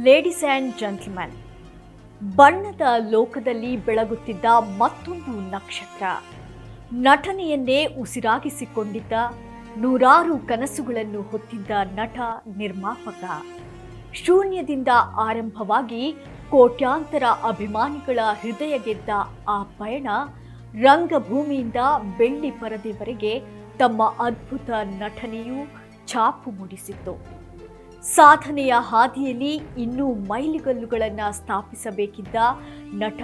Ladies and gentlemen, ಬಣ್ಣದ ಲೋಕದಲ್ಲಿ ಬೆಳಗುತ್ತಿದ್ದ ಮತ್ತೊಂದು ನಕ್ಷತ್ರ, ನಟನೆಯನ್ನೇ ಉಸಿರಾಗಿಸಿಕೊಂಡಿದ್ದ, ನೂರಾರು ಕನಸುಗಳನ್ನು ಹೊತ್ತಿದ್ದ ನಟ ನಿರ್ಮಾಪಕ. ಶೂನ್ಯದಿಂದ ಆರಂಭವಾಗಿ ಕೋಟ್ಯಾಂತರ ಅಭಿಮಾನಿಗಳ ಹೃದಯ ಗೆದ್ದ ಆ ಪಯಣ ರಂಗಭೂಮಿಯಿಂದ ಬೆಳ್ಳಿ ಪರದೆವರೆಗೆ ತಮ್ಮ ಅದ್ಭುತ ನಟನೆಯು ಛಾಪು ಮೂಡಿಸಿತ್ತು. ಸಾಧನೆಯ ಹಾದಿಯಲ್ಲಿ ಇನ್ನೂ ಮೈಲಿಗಲ್ಲುಗಳನ್ನು ಸ್ಥಾಪಿಸಬೇಕಿದ್ದ ನಟ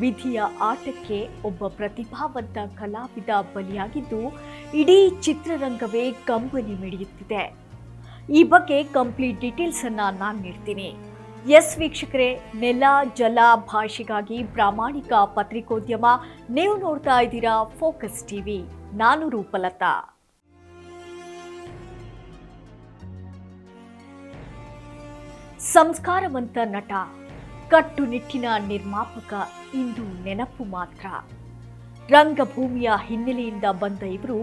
ವಿಧಿಯ ಆಟಕ್ಕೆ ಒಬ್ಬ ಪ್ರತಿಭಾವಂತ ಕಲಾವಿದ ಬಲಿಯಾಗಿದ್ದು ಇಡೀ ಚಿತ್ರರಂಗವೇ ಕಂಬನಿ ಮಿಡಿಯುತ್ತಿದೆ. ಈ ಬಗ್ಗೆ ಕಂಪ್ಲೀಟ್ ಡೀಟೇಲ್ಸ್ ಅನ್ನ ನಾನು ನೀಡ್ತೀನಿ. ಎಸ್ ವೀಕ್ಷಕರೇ, ನೆಲ ಜಲ ಭಾಷೆಗಾಗಿ ಪ್ರಾಮಾಣಿಕ ಪತ್ರಿಕೋದ್ಯಮ. ನೀವು ನೋಡ್ತಾ ಇದ್ದೀರಾ ಫೋಕಸ್ ಟಿವಿ. ನಾನು ರೂಪಲತಾ. ಸಂಸ್ಕಾರವಂತ ನಟ, ಕಟ್ಟುನಿಟ್ಟಿನ ನಿರ್ಮಾಪಕ ಇಂದು ನೆನಪು ಮಾತ್ರ. ರಂಗಭೂಮಿಯ ಹಿನ್ನೆಲೆಯಿಂದ ಬಂದ ಇವರು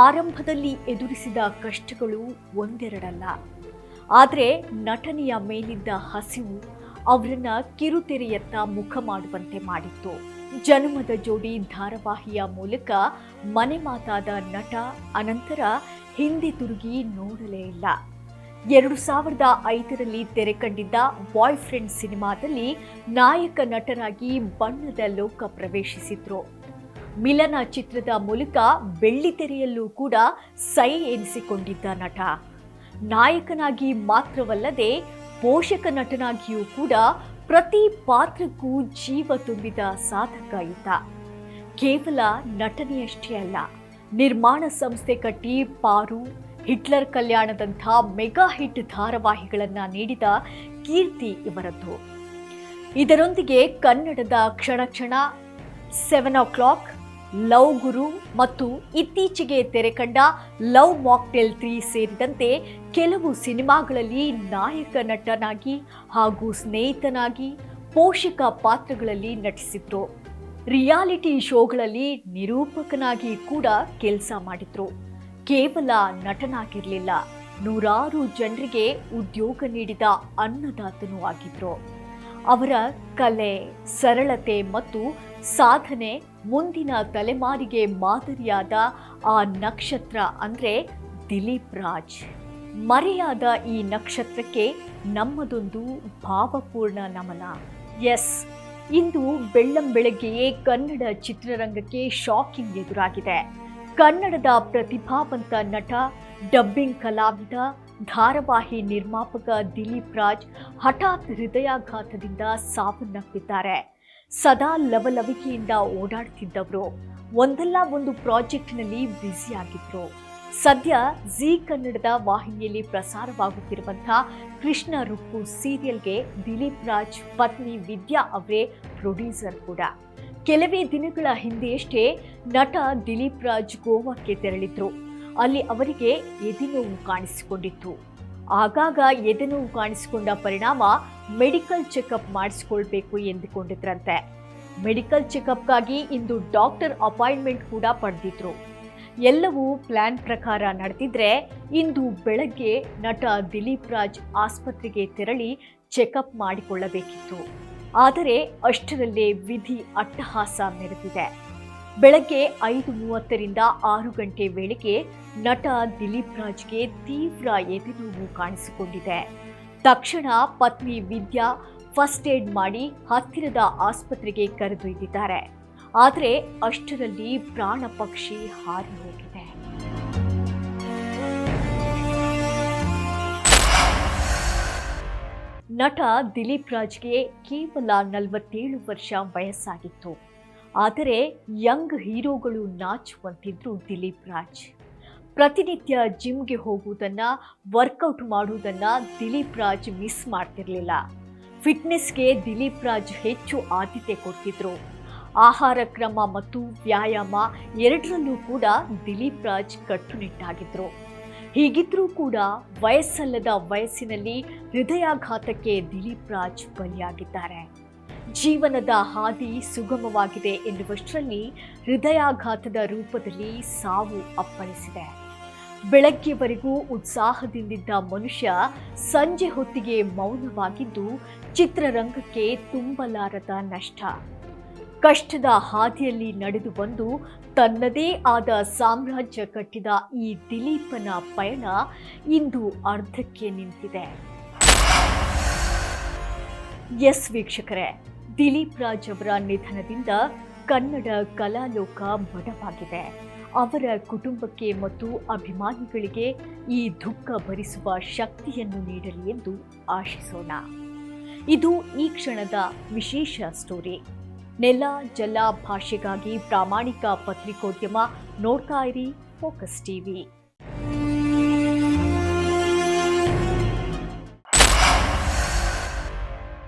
ಆರಂಭದಲ್ಲಿ ಎದುರಿಸಿದ ಕಷ್ಟಗಳು ಒಂದೆರಡಲ್ಲ. ಆದರೆ ನಟನೆಯ ಮೇಲಿದ್ದ ಹಸಿವು ಅವರನ್ನ ಕಿರುತೆರೆಯತ್ತ ಮುಖ ಮಾಡುವಂತೆ ಮಾಡಿತ್ತು. ಜನ್ಮದ ಜೋಡಿ ಧಾರಾವಾಹಿಯ ಮೂಲಕ ಮನೆ ಮಾತಾದ ನಟ ಅನಂತರ ಹಿಂದೆ ತಿರುಗಿ ನೋಡಲೇ ಇಲ್ಲ. 2005ರಲ್ಲಿ ತೆರೆ ಕಂಡಿದ್ದ ಬಾಯ್ ಫ್ರೆಂಡ್ ಸಿನಿಮಾದಲ್ಲಿ ನಾಯಕ ನಟರಾಗಿ ಬಣ್ಣದ ಲೋಕ ಪ್ರವೇಶಿಸಿದ್ರು. ಮಿಲನ ಚಿತ್ರದ ಮೂಲಕ ಬೆಳ್ಳಿತೆರೆಯಲ್ಲೂ ಕೂಡ ಸೈ ಎನಿಸಿಕೊಂಡಿದ್ದ ನಟ. ನಾಯಕನಾಗಿ ಮಾತ್ರವಲ್ಲದೆ ಪೋಷಕ ನಟನಾಗಿಯೂ ಕೂಡ ಪ್ರತಿ ಪಾತ್ರಕ್ಕೂ ಜೀವ ತುಂಬಿದ ಸಾಧಕ ಈತ. ಕೇವಲ ನಟನೆಯಷ್ಟೇ ಅಲ್ಲ, ನಿರ್ಮಾಣ ಸಂಸ್ಥೆ ಕಟ್ಟಿ ಪಾರು, ಹಿಟ್ಲರ್ ಕಲ್ಯಾಣದಂಥ ಮೆಗಾ ಹಿಟ್ ಧಾರಾವಾಹಿಗಳನ್ನು ನೀಡಿದ ಕೀರ್ತಿ ಇವರದ್ದು. ಇದರೊಂದಿಗೆ ಕನ್ನಡದ ಕ್ಷಣ ಕ್ಷಣ, 7 o'clock, ಲವ್ ಗುರು ಮತ್ತು ಇತ್ತೀಚೆಗೆ ತೆರೆ ಕಂಡ ಲವ್ ಮಾಕ್ಟೇಲ್ 3 ಸೇರಿದಂತೆ ಕೆಲವು ಸಿನಿಮಾಗಳಲ್ಲಿ ನಾಯಕ ನಟನಾಗಿ ಹಾಗೂ ಸ್ನೇಹಿತನಾಗಿ ಪೋಷಕ ಪಾತ್ರಗಳಲ್ಲಿ ನಟಿಸಿದ್ರು. ರಿಯಾಲಿಟಿ ಶೋಗಳಲ್ಲಿ ನಿರೂಪಕನಾಗಿ ಕೂಡ ಕೆಲಸ ಮಾಡಿದ್ರು. ಕೇವಲ ನಟನಾಗಿರಲಿಲ್ಲ, ನೂರಾರು ಜನರಿಗೆ ಉದ್ಯೋಗ ನೀಡಿದ ಅನ್ನದಾತನೂ ಆಗಿದ್ರು. ಅವರ ಕಲೆ, ಸರಳತೆ ಮತ್ತು ಸಾಧನೆ ಮುಂದಿನ ತಲೆಮಾರಿಗೆ ಮಾದರಿಯಾದ ಆ ನಕ್ಷತ್ರ ಅಂದ್ರೆ ದಿಲೀಪ್ ರಾಜ್. ಮರೆಯಾದ ಈ ನಕ್ಷತ್ರಕ್ಕೆ ನಮ್ಮದೊಂದು ಭಾವಪೂರ್ಣ ನಮನ. ಎಸ್, ಇಂದು ಬೆಳ್ಳಂಬೆಳಗ್ಗೆಯೇ ಕನ್ನಡ ಚಿತ್ರರಂಗಕ್ಕೆ ಶಾಕಿಂಗ್ ಎದುರಾಗಿದೆ. ಕನ್ನಡದ ಪ್ರತಿಭಾವಂತ ನಟ, ಡಬ್ಬಿಂಗ್ ಕಲಾವಿದ, ಧಾರಾವಾಹಿ ನಿರ್ಮಾಪಕ ದಿಲೀಪ್ ರಾಜ್ ಹಠಾತ್ ಹೃದಯಾಘಾತದಿಂದ ಸಾವನ್ನಪ್ಪಿದ್ದಾರೆ. ಸದಾ ಲವಲವಿಕೆಯಿಂದ ಓಡಾಡ್ತಿದ್ದವರು, ಒಂದಲ್ಲ ಒಂದು ಪ್ರಾಜೆಕ್ಟ್ನಲ್ಲಿ ಬ್ಯುಸಿಯಾಗಿದ್ರು. ಸದ್ಯ ಜೀ ಕನ್ನಡದ ವಾಹಿನಿಯಲ್ಲಿ ಪ್ರಸಾರವಾಗುತ್ತಿರುವಂತಹ ಕೃಷ್ಣ ರುಕ್ಕು ಸೀರಿಯಲ್ಗೆ ದಿಲೀಪ್ ರಾಜ್ ಪತ್ನಿ ವಿದ್ಯಾ ಅವರೇ ಪ್ರೊಡ್ಯೂಸರ್ ಕೂಡ. ಕೆಲವೇ ದಿನಗಳ ಹಿಂದೆಯಷ್ಟೇ ನಟ ದಿಲೀಪ್ ರಾಜ್ ಗೋವಾಕ್ಕೆ ತೆರಳಿದ್ರು. ಅಲ್ಲಿ ಅವರಿಗೆ ಎದೆನೋವು ಕಾಣಿಸಿಕೊಂಡಿತ್ತು. ಆಗಾಗ ಎದೆನೋವು ಕಾಣಿಸಿಕೊಂಡ ಪರಿಣಾಮ ಮೆಡಿಕಲ್ ಚೆಕಪ್ ಮಾಡಿಸಿಕೊಳ್ಬೇಕು ಎಂದುಕೊಂಡಿದ್ರಂತೆ. ಮೆಡಿಕಲ್ ಚೆಕಪ್ಗಾಗಿ ಇಂದು ಡಾಕ್ಟರ್ ಅಪಾಯಿಂಟ್ಮೆಂಟ್ ಕೂಡ ಪಡೆದಿದ್ರು. ಎಲ್ಲವೂ ಪ್ಲಾನ್ ಪ್ರಕಾರ ನಡೆದಿದ್ರೆ ಇಂದು ಬೆಳಗ್ಗೆ ನಟ ದಿಲೀಪ್ ರಾಜ್ ಆಸ್ಪತ್ರೆಗೆ ತೆರಳಿ ಚೆಕಪ್ ಮಾಡಿಕೊಳ್ಳಬೇಕಿತ್ತು. ಆದರೆ ಅಷ್ಟರಲ್ಲೇ ವಿಧಿ ಅಟ್ಟಹಾಸ ಮೆರೆದಿದೆ. ಬೆಳಗ್ಗೆ 5:30ರಿಂದ 6 ಗಂಟೆ ವೇಳೆಗೆ ನಟ ದಿಲೀಪ್ ರಾಜ್ಗೆ ತೀವ್ರ ಎದೆನೋವು ಕಾಣಿಸಿಕೊಂಡಿದೆ. ತಕ್ಷಣ ಪತ್ನಿ ವಿದ್ಯಾ ಫಸ್ಟ್ ಏಡ್ ಮಾಡಿ ಹತ್ತಿರದ ಆಸ್ಪತ್ರೆಗೆ ಕರೆದೊಯ್ದಿದ್ದಾರೆ. ಆದರೆ ಅಷ್ಟರಲ್ಲಿ ಪ್ರಾಣ ಪಕ್ಷಿ ಹಾರಿ ಹೋಗಿದೆ. ನಟ ದಿಲೀಪ್ ರಾಜ್ಗೆ ಕೇವಲ 47 ವರ್ಷ ವಯಸ್ಸಾಗಿತ್ತು. ಆದರೆ ಯಂಗ್ ಹೀರೋಗಳು ನಾಚುವಂತಿದ್ರು ದಿಲೀಪ್ ರಾಜ್. ಪ್ರತಿನಿತ್ಯ ಜಿಮ್ಗೆ ಹೋಗುವುದನ್ನ, ವರ್ಕೌಟ್ ಮಾಡುವುದನ್ನ ದಿಲೀಪ್ ರಾಜ್ ಮಿಸ್ ಮಾಡ್ತಿರ್ಲಿಲ್ಲ. ಫಿಟ್ನೆಸ್ಗೆ ದಿಲೀಪ್ ರಾಜ್ ಹೆಚ್ಚು ಆದ್ಯತೆ ಕೊಡ್ತಿದ್ರು. ಆಹಾರ ಕ್ರಮ ಮತ್ತು ವ್ಯಾಯಾಮ ಎರಡರಲ್ಲೂ ಕೂಡ ದಿಲೀಪ್ ರಾಜ್ ಕಟ್ಟುನಿಟ್ಟಾಗಿದ್ರು. ಹೀಗಿದ್ರೂ ಕೂಡ ವಯಸ್ಸಲ್ಲದ ವಯಸ್ಸಿನಲ್ಲಿ ಹೃದಯಾಘಾತಕ್ಕೆ ದಿಲೀಪ್ ರಾಜ್ ಬಲಿಯಾಗಿದ್ದಾರೆ. ಜೀವನದ ಹಾದಿ ಸುಗಮವಾಗಿದೆ ಎನ್ನುವಷ್ಟರಲ್ಲಿ ಹೃದಯಾಘಾತದ ರೂಪದಲ್ಲಿ ಸಾವು ಅಪ್ಪಳಿಸಿದೆ. ಬೆಳಗ್ಗೆವರೆಗೂ ಉತ್ಸಾಹದಿಂದಿದ್ದ ಮನುಷ್ಯ ಸಂಜೆ ಹೊತ್ತಿಗೆ ಮೌನವಾಗಿದ್ದು ಚಿತ್ರರಂಗಕ್ಕೆ ತುಂಬಲಾರದ ನಷ್ಟ. ಕಷ್ಟದ ಹಾದಿಯಲ್ಲಿ ನಡೆದು ಬಂದು ತನ್ನದೇ ಆದ ಸಾಮ್ರಾಜ್ಯ ಕಟ್ಟಿದ ಈ ದಿಲೀಪನ ಪಯಣ ಇಂದು ಅರ್ಧಕ್ಕೆ ನಿಂತಿದೆ. ಎಸ್ ವೀಕ್ಷಕರೇ, ದಿಲೀಪ್ ರಾಜ್ ಅವರ ನಿಧನದಿಂದ ಕನ್ನಡ ಕಲಾಲೋಕ ಬಡವಾಗಿದೆ. ಅವರ ಕುಟುಂಬಕ್ಕೆ ಮತ್ತು ಅಭಿಮಾನಿಗಳಿಗೆ ಈ ದುಃಖ ಭರಿಸುವ ಶಕ್ತಿಯನ್ನು ನೀಡಲಿ ಎಂದು ಆಶಿಸೋಣ. ಇದು ಈ ಕ್ಷಣದ ವಿಶೇಷ ಸ್ಟೋರಿ. ನೆಲ ಜಲ ಭಾಷೆಗಾಗಿ ಪ್ರಾಮಾಣಿಕ ಪತ್ರಿಕೋದ್ಯಮ. ನೋಡ್ತಾ ಇರಿ ಫೋಕಸ್ ಟಿವಿ.